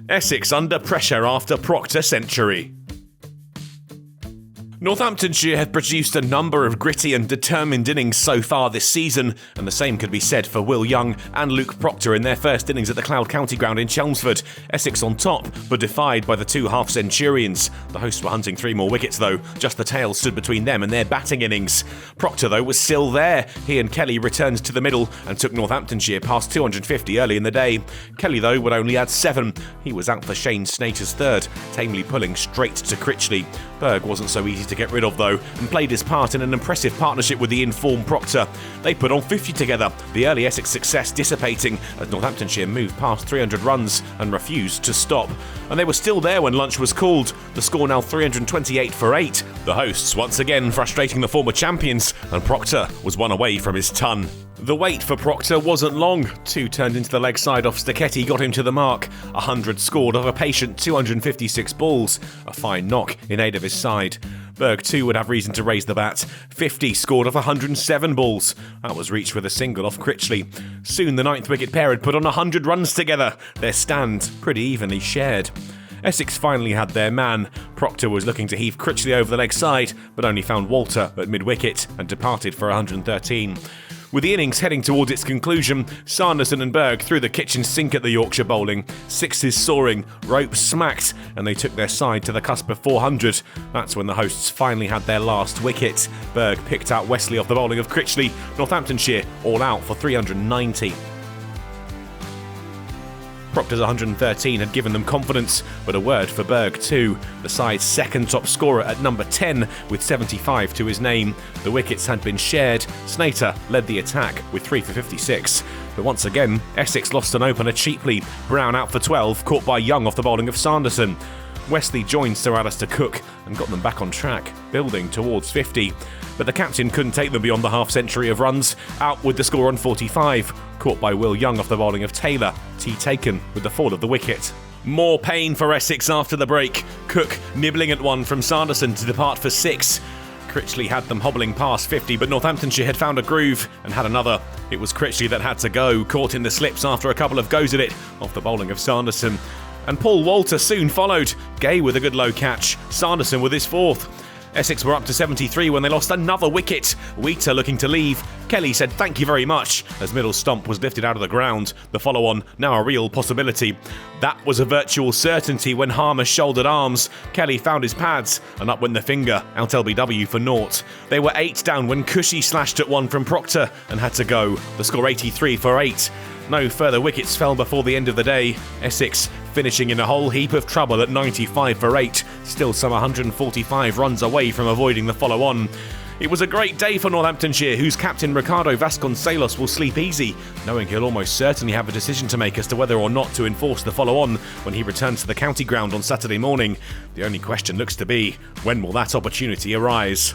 Essex under pressure after Proctor century. Northamptonshire have produced a number of gritty and determined innings so far this season, and the same could be said for Will Young and Luke Proctor in their first innings at the Cloud County Ground in Chelmsford. Essex on top, but defied by the two half-centurions. The hosts were hunting 3 more wickets though, just the tail stood between them and their batting innings. Proctor though was still there. He and Kelly returned to the middle and took Northamptonshire past 250 early in the day. Kelly though would only add 7. He was out for Shane Snater's third, tamely pulling straight to Critchley. Berg wasn't so easy to get rid of though, and played his part in an impressive partnership with the in-form Proctor. They put on 50 together, the early Essex success dissipating as Northamptonshire moved past 300 runs and refused to stop. And they were still there when lunch was called, the score now 328 for 8. The hosts once again frustrating the former champions, and Proctor was one away from his ton. The wait for Proctor wasn't long. 2 turned into the leg side off Stacchetti got him to the mark. 100 scored off a patient 256 balls. A fine knock in aid of his side. Berg too would have reason to raise the bat. 50 scored off 107 balls. That was reached with a single off Critchley. Soon the 9th wicket pair had put on 100 runs together. Their stand pretty evenly shared. Essex finally had their man. Proctor was looking to heave Critchley over the leg side, but only found Walter at mid-wicket and departed for 113. With the innings heading towards its conclusion, Sanderson and Berg threw the kitchen sink at the Yorkshire bowling. 6s soaring, ropes smacked, and they took their side to the cusp of 400. That's when the hosts finally had their last wicket. Berg picked out Wesley off the bowling of Critchley. Northamptonshire all out for 390. Proctor's 113 had given them confidence, but a word for Berg too. The side's second top scorer at number 10 with 75 to his name. The wickets had been shared. Snater led the attack with 3 for 56. But once again, Essex lost an opener cheaply. Brown out for 12, caught by Young off the bowling of Sanderson. Wesley joined Sir Alistair Cook and got them back on track, building towards 50. But the captain couldn't take them beyond the half-century of runs, out with the score on 45, caught by Will Young off the bowling of Taylor, tee taken with the fall of the wicket. More pain for Essex after the break, Cook nibbling at one from Sanderson to depart for 6. Critchley had them hobbling past 50, but Northamptonshire had found a groove and had another. It was Critchley that had to go, caught in the slips after a couple of goes at it, off the bowling of Sanderson. And Paul Walter soon followed, Gay with a good low catch, Sanderson with his 4th. Essex were up to 73 when they lost another wicket. Wheater looking to leave. Kelly said thank you very much as middle stump was lifted out of the ground. The follow-on now a real possibility. That was a virtual certainty when Harmer shouldered arms. Kelly found his pads and up went the finger, out LBW for naught. They were 8 down when Cushy slashed at one from Proctor and had to go. The score 83 for 8. No further wickets fell before the end of the day. Essex finishing in a whole heap of trouble at 95 for 8, still some 145 runs away from avoiding the follow-on. It was a great day for Northamptonshire, whose captain Ricardo Vasconcelos will sleep easy, knowing he'll almost certainly have a decision to make as to whether or not to enforce the follow-on when he returns to the county ground on Saturday morning. The only question looks to be, when will that opportunity arise?